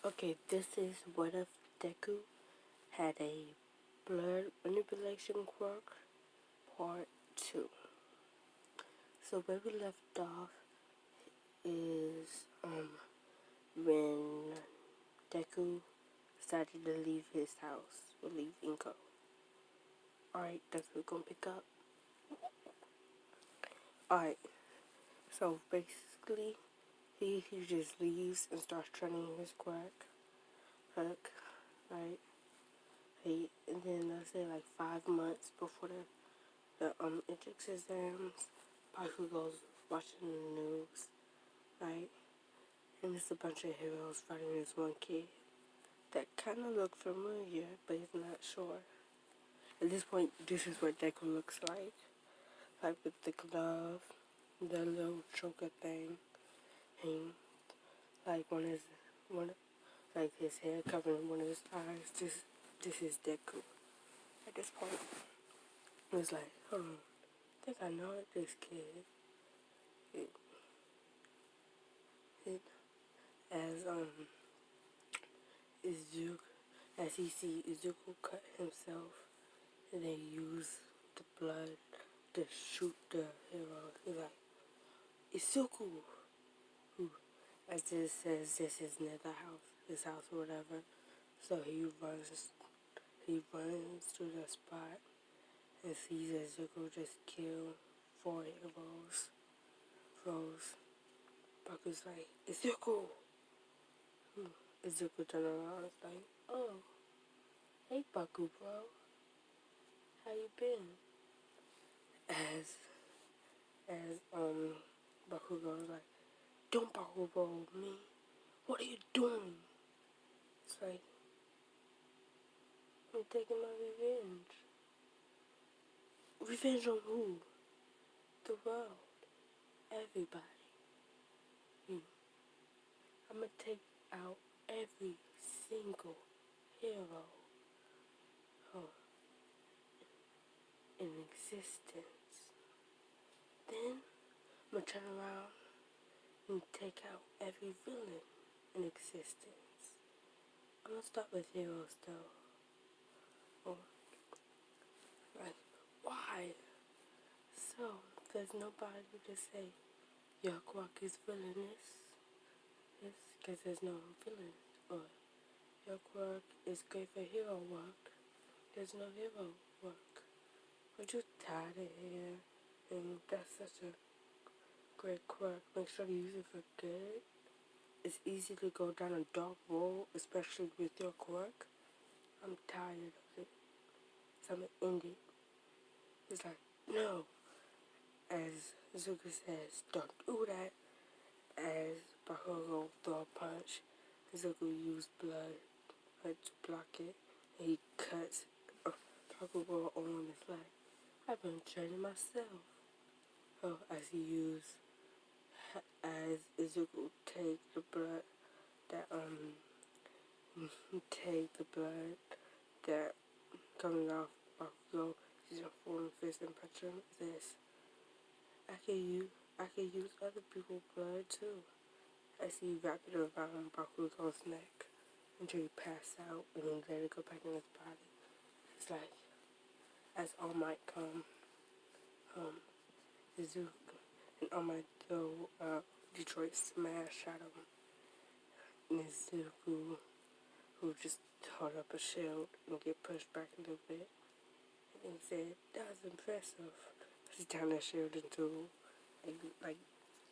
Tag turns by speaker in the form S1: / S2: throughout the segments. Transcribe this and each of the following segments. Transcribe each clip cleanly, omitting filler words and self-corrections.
S1: Okay, this is what if Deku had a blood manipulation quirk, part 2. So where we left off is when Deku decided to leave his house, or leave Inko. Alright, that's what we're gonna pick up. Alright, so basically he just leaves and starts training his quirk, right? And then let's say like 5 months before the entrance exams, Bakugo's watching the news, right? And it's a bunch of heroes fighting this one kid that kind of look familiar, but he's not sure. At this point, this is what Deku looks like with the glove, the little choker thing, and like like his hair covering one of his eyes. This is Deku. At this point, it's like, hold on, I think I know this kid. It as Izuku, as he see Izuku cut himself and they use the blood to shoot the hero. He's like, Izuku, who, as it says, this is near the house, his house or whatever. So he runs to the spot and sees Izuku just kill 4 heroes. Froze. Baku's like, Izuku! Izuku turned around, it's like, oh, hey Baku, bro. How you been? As Bakugo was like, don't Bakugo me. What are you doing? It's like, I'm taking my revenge. Revenge on who? The world. Everybody. I'm gonna take out every single hero in existence. Then I'm gonna turn around and take out every villain in existence. I'm gonna start with heroes though. Oh, like, why? So, there's nobody to say your quirk is villainous. It's because there's no villain. Or your quirk is great for hero work. There's no hero work. Aren't you tired of here? And that's such a great quirk. Make sure to use it for good. It's easy to go down a dark road, especially with your quirk. I'm tired of it. So I'm gonna end it. It's like, no. As Zuka says, don't do that. As Bakugo throw a punch, Zuko used blood to block it, and he cuts Bakugo on his leg. I've been training myself. Oh, as Zuko take the blood that coming off Bakugo, he's a falling fist and punch him. This I can use other people's blood too. As he wrapped it around Bakugo's neck until he passed out and then let it go back in his body. It's like, as All Might come, Izuku and All Might throw Detroit smash at him. And Izuku, who just held up a shield and get pushed back a little bit, and he said, that was impressive. He turned that shield into like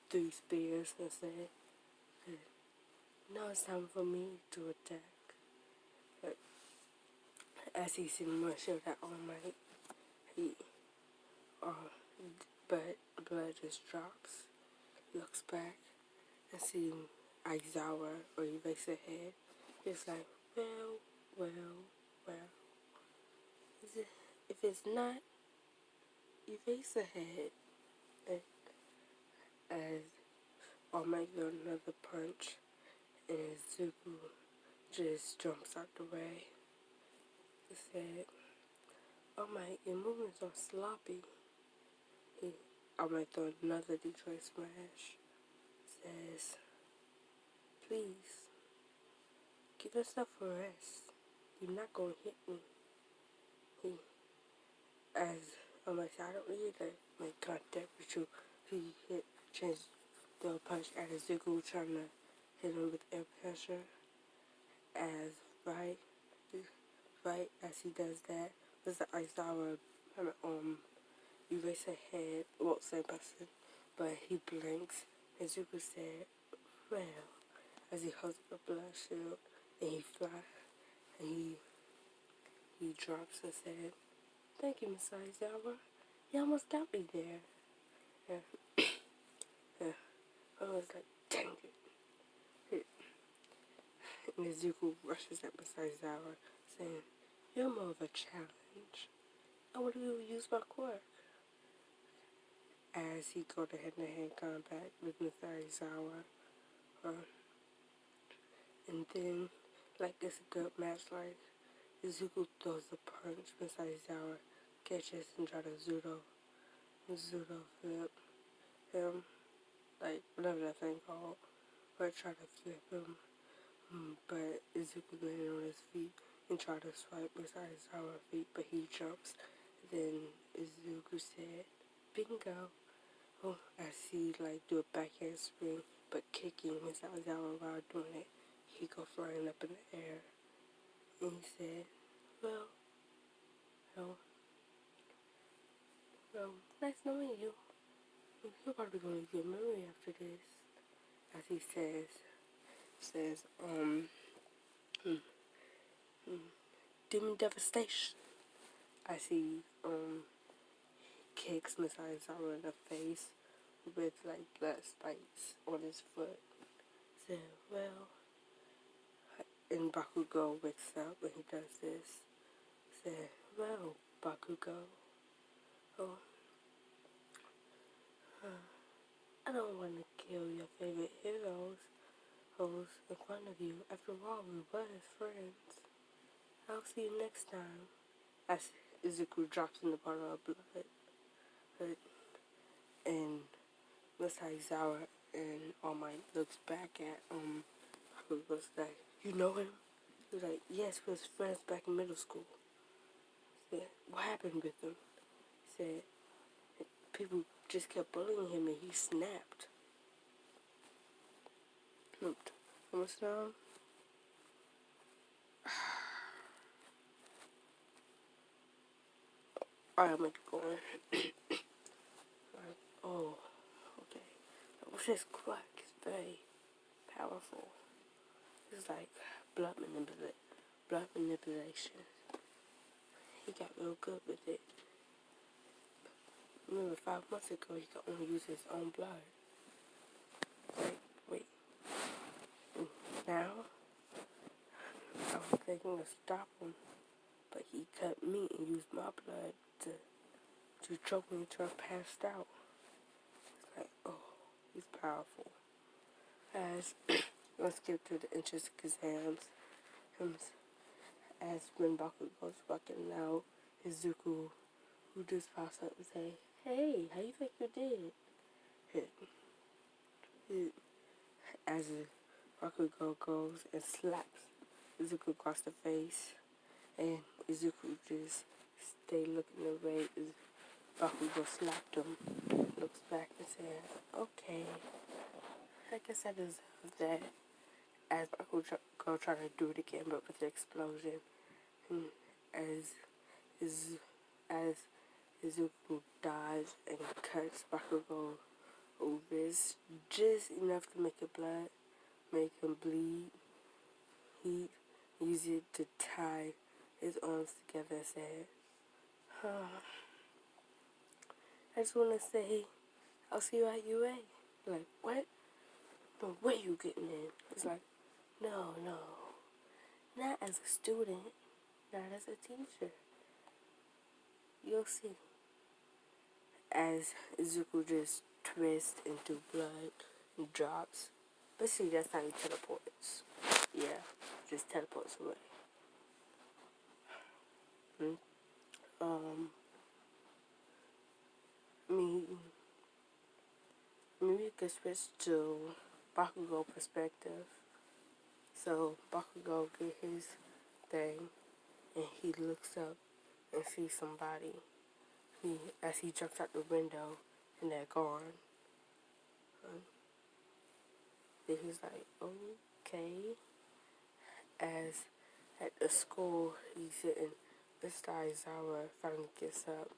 S1: 3 spears and said, now it's time for me to attack. But as he's seen my shield at All Might, but the blood just drops, looks back, and sees Aizawa or Eraserhead. It's like, well. If it's not Eraserhead, as All Might throw another punch, and Zuko just jumps out the way. He said, All Might, your movements are sloppy. All Might throw another Detroit smash. Says, please, give yourself a rest. You're not gonna hit me. He, as I'm like, I don't need to make contact with you. He hit, changed the punch at Izuku, trying to hit him with air pressure. As right, right as he does that, Mr. Aizawa erase her head. Well, same person, but he blinks. And Zuko said, "Well," as he holds up a blood shield, and he flies, and he drops and said, "Thank you, Mr. Aizawa. You almost got me there." Yeah, yeah. I was like, "Dang it!" And Zuko rushes at Mr. Aizawa, saying, "You're more of a challenge. I want you to use my quirk." As he go to hand-to-hand combat with Mr. Aizawa, and then, like it's a good match, like Izuku throws a punch, Mr. Aizawa catches and try to Zudo flip him, like whatever that thing called, or try to flip him, but Izuku landed on his feet and tried to swipe Mr. Aizawa's feet, but he jumps. Then Izuku said, "Bingo!" Oh, as he like do a backhand spring, but kicking Mr. Aizawa while doing it, he go flying up in the air, and he said, "Well, well, well, nice knowing you. You're probably gonna get married after this," as he says, hmm, Demon Devastation. As he, kicks Miss Aizawa in the face with, like, blood spikes on his foot. Said, "Well," and Bakugo wakes up when he does this. Said, "Well, Bakugo, oh, I don't want to kill your favorite heroes in front of you. After all, we were friends. I'll see you next time." As Izuku drops in the bottle of blood, and Miss Aizawa and All Might looks back at Bakugo's like, "You know him?" He was like, "Yes, we was friends back in middle school." He said, "What happened with him?" He said, "People just kept bullying him and he snapped." Almost done. Alright, I'm gonna keep going. Oh, okay. This quack is very powerful. It's like blood manipulation. He got real good with it. Remember, 5 months ago, he could only use his own blood. Like, wait. Now, I was thinking to stop him, but he cut me and used my blood to choke me until I passed out. It's like, oh, he's powerful. As let's get to the entrance exams. As when Bakugo's walking out, Izuku, who just pops up and say, "Hey, how you think you did?" As Bakugo goes and slaps Izuku across the face, and Izuku just stay looking away as Bakugo slapped him, looks back and said, "Okay, I guess I deserve that." As Bakugo trying to do it again, but with the explosion, as is as Izuku dives and cuts Bakugo wrist just enough to make him bleed. He used it to tie his arms together and said, "I just want to say, I'll see you at UA." Like, what? No, where you getting in? It's like, no, not as a student, not as a teacher. You'll see. As Izuku just twists into blood and drops. But see, that's how he teleports. Yeah, just teleports away. Me, we could switch to Bakugo perspective. So Bakugo get his thing, and he looks up and sees somebody. As he jumps out the window, and they're gone. Then he's like, okay. As at the school, he's sitting. Mr. Aizawa finally gets up.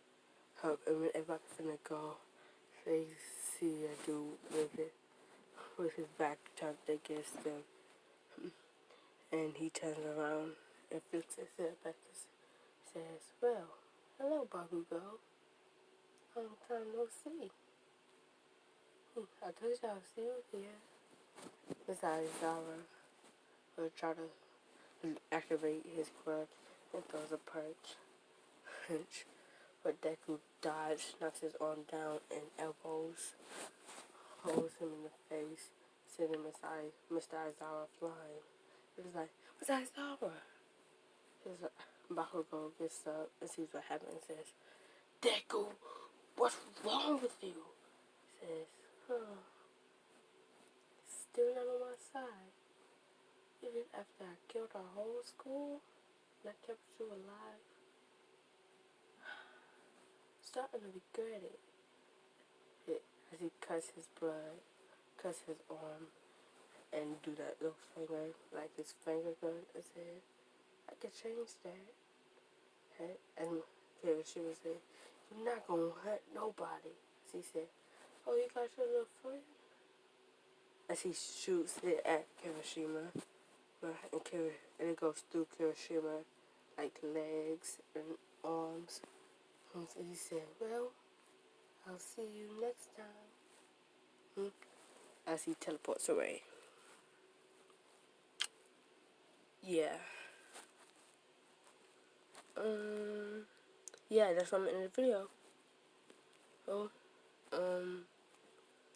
S1: And when everybody's finna go, they see a dude with his back turned against them. And he turns around and flips his head back and says, well, hello, Bakugo. Long time no see. I told you I'll see you here. Mr. Aizawa will try to activate his grip and throws a punch. But Deku dodged, knocks his arm down, and elbows, holds him in the face, sending Mr. Aizawa flying. He's like, Mr. Aizawa! Bakugo gets up and sees what happened and says, Deku, what's wrong with you? He says, still not on my side. Even after I killed our whole school, and I kept you alive, starting to regret it. As he cuts his blood, cuts his arm, and do that little finger, like his finger gun, and said, I could change that. And Kirishima said, you're not gonna hurt nobody. She said, oh, you got your little friend? As he shoots it at Kirishima, and it goes through Kirishima, like legs and arms. And so he said, well, I'll see you next time. As he teleports away. Yeah. Yeah, that's what I'm in the video. Oh,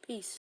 S1: peace.